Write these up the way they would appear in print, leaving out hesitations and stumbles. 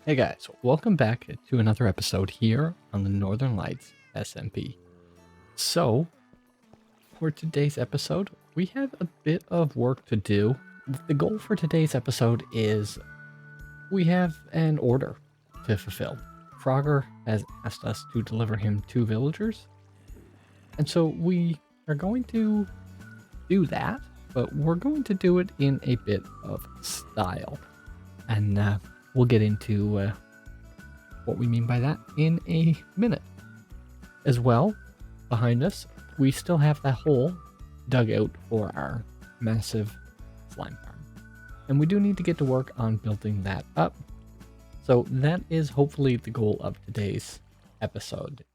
Hey guys, welcome back to another episode here on the Northern Lights SMP. So, for today's episode, we have a bit of work to do. The goal for today's episode is we have an order to fulfill. Frogger has asked us to deliver him 2 villagers, and so we are going to do that, but we're going to do it in a bit of style. And we'll get into what we mean by that in a minute. As well, behind us, we still have that hole dug out for our massive slime farm. And we do need to get to work on building that up. So that is hopefully the goal of today's episode.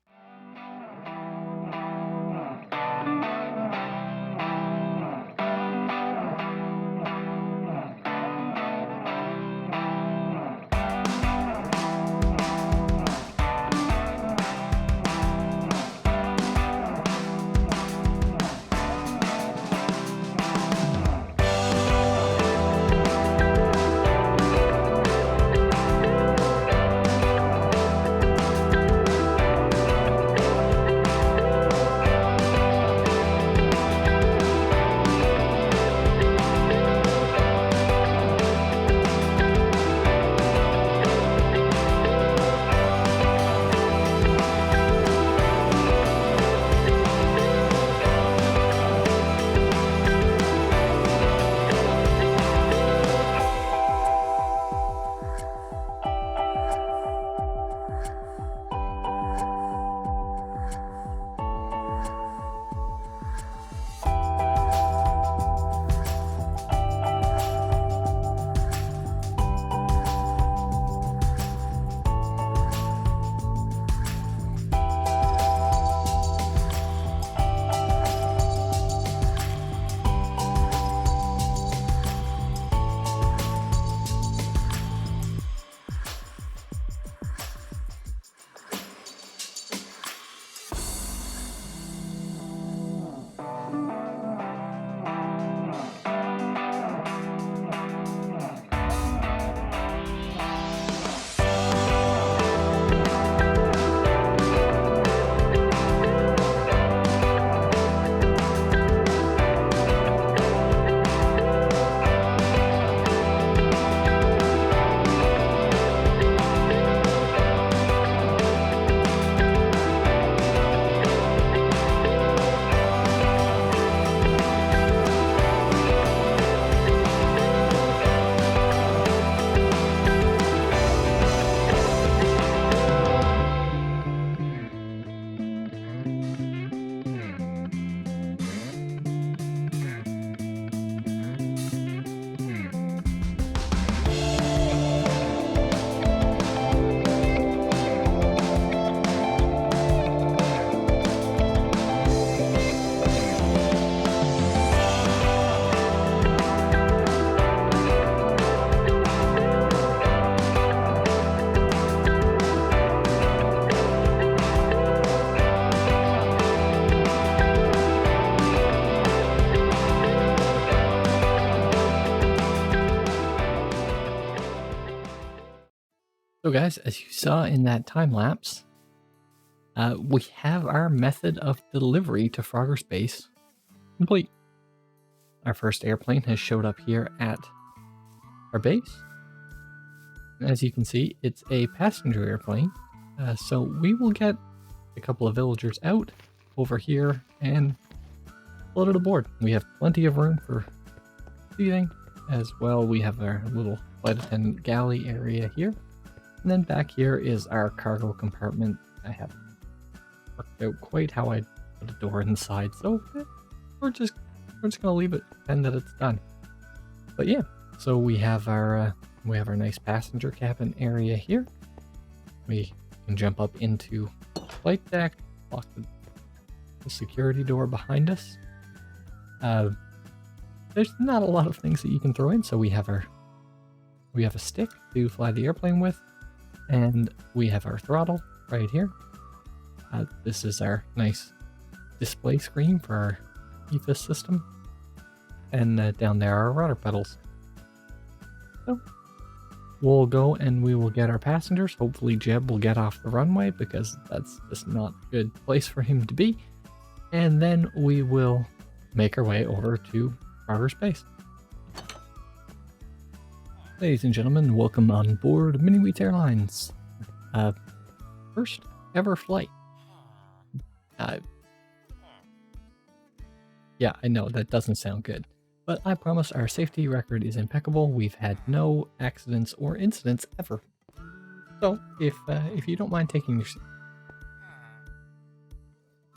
So guys, as you saw in that time lapse, we have our method of delivery to Frogger's base complete. Our first airplane has showed up here at our base. As you can see, it's a passenger airplane. So we will get a couple of villagers out over here and load it aboard. We have plenty of room for seating. As well, we have our little flight attendant galley area here. And then back here is our cargo compartment. I haven't worked out quite how I put a door inside, so we're just gonna leave it, pretend that it's done. But yeah, so we have our nice passenger cabin area here. We can jump up into the flight deck, lock the security door behind us. There's not a lot of things that you can throw in, so we have a stick to fly the airplane with. And we have our throttle right here. This is our nice display screen for our EFIS system. And down there are our rudder pedals. So we'll go and we will get our passengers. Hopefully Jeb will get off the runway because that's just not a good place for him to be. And then we will make our way over to Frogger Space. Ladies and gentlemen, welcome on board MiniWheats Airlines. First ever flight. Yeah, I know that doesn't sound good, but I promise our safety record is impeccable. We've had no accidents or incidents ever. So if you don't mind taking your seat.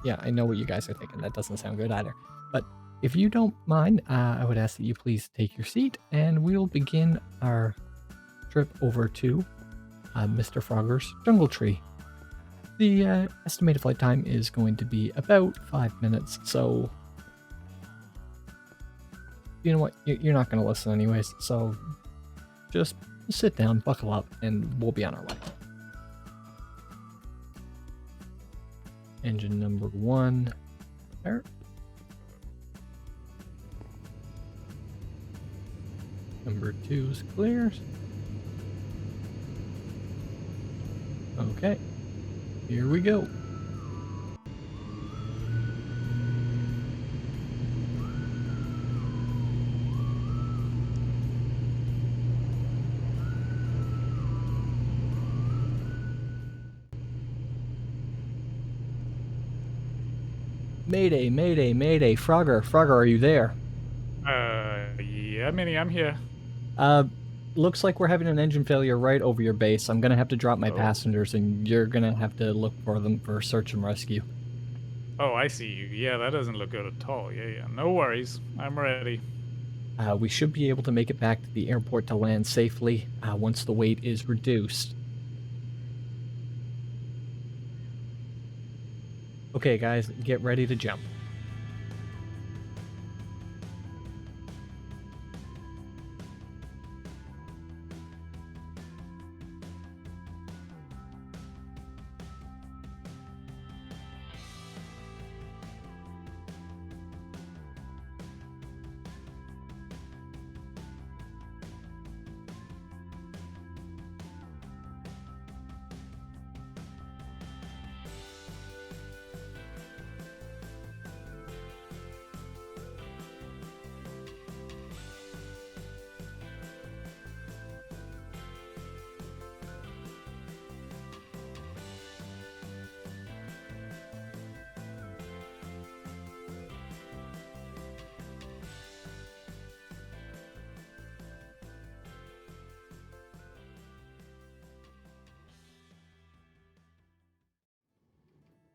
Yeah, I know what you guys are thinking. That doesn't sound good either. But if you don't mind, I would ask that you please take your seat, and we'll begin our trip over to Mr. Frogger's Jungle Tree. The estimated flight time is going to be about 5 minutes, so you know what? You're not going to listen anyways, so just sit down, buckle up, and we'll be on our way. Engine number 1, start. Number 2 is clear. Okay, here we go. Mayday, mayday, mayday, Frogger, are you there? Yeah, Mini, I'm here. Looks like we're having an engine failure right over your base. I'm gonna have to drop my passengers, and you're gonna have to look for them for search and rescue. Oh, I see you. Yeah, that doesn't look good at all. Yeah. No worries. I'm ready. We should be able to make it back to the airport to land safely once the weight is reduced. Okay, guys, get ready to jump.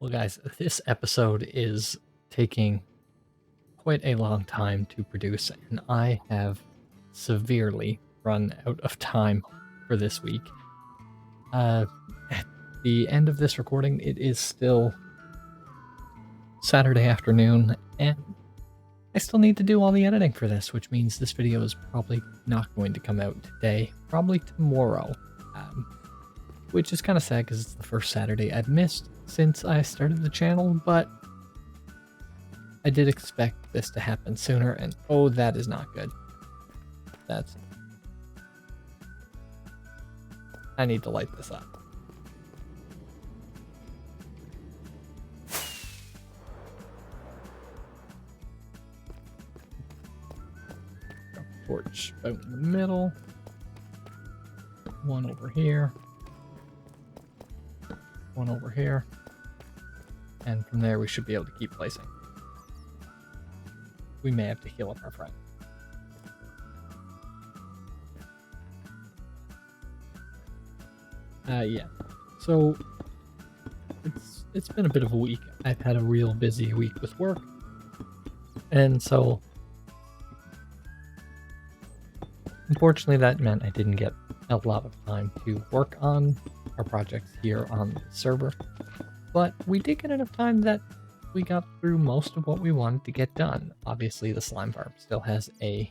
Well, guys, this episode is taking quite a long time to produce, and I have severely run out of time for this week. At the end of this recording, it is still Saturday afternoon, and I still need to do all the editing for this, which means this video is probably not going to come out today, probably tomorrow, which is kind of sad because it's the first Saturday I've missed since I started the channel, but I did expect this to happen sooner, and oh, that is not good. I need to light this up. Torch out in the middle. One over here. One over here. And from there we should be able to keep placing. We may have to heal up our friend. Yeah. So it's been a bit of a week. I've had a real busy week with work. And so unfortunately that meant I didn't get a lot of time to work on our projects here on the server. But we did get enough time that we got through most of what we wanted to get done. Obviously, the slime farm still has a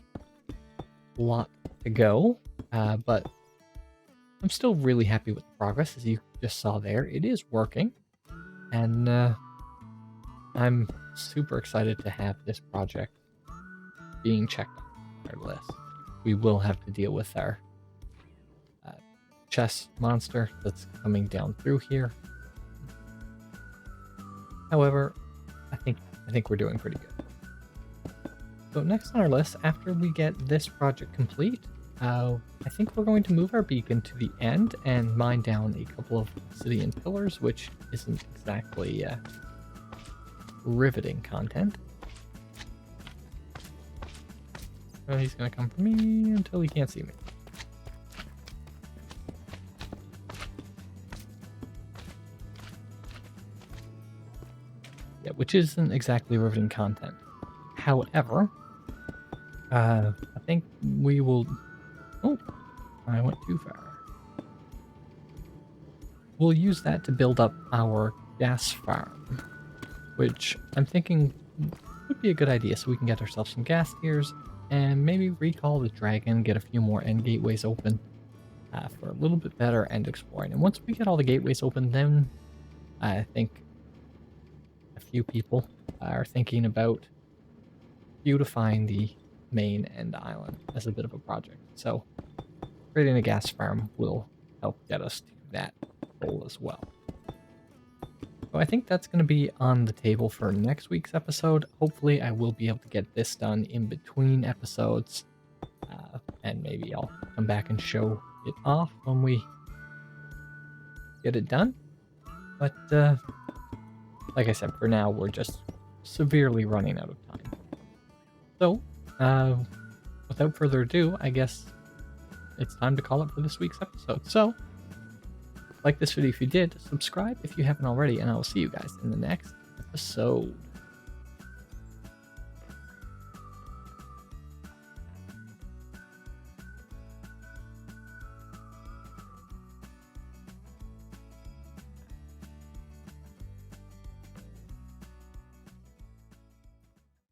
lot to go, but I'm still really happy with the progress. As you just saw there, it is working, and I'm super excited to have this project being checked on our list. We will have to deal with our chest monster that's coming down through here. However, I think we're doing pretty good. So next on our list, after we get this project complete, I think we're going to move our beacon to the end and mine down a couple of obsidian pillars, which isn't exactly riveting content. So he's going to come for me until he can't see me. Yeah, which isn't exactly riveting content. However, I think we will... Oh, I went too far. We'll use that to build up our gas farm, which I'm thinking would be a good idea so we can get ourselves some gas tiers and maybe recall the dragon, get a few more end gateways open for a little bit better end exploring. And once we get all the gateways open, then I think a few people are thinking about beautifying the main end island as a bit of a project. So creating a gas farm will help get us to that goal as well. So I think that's going to be on the table for next week's episode. Hopefully I will be able to get this done in between episodes, and maybe I'll come back and show it off when we get it done. But like I said, for now we're just severely running out of time. So without further ado, I guess it's time to call it for this week's episode. So like this video if you did, subscribe if you haven't already, and I will see you guys in the next episode.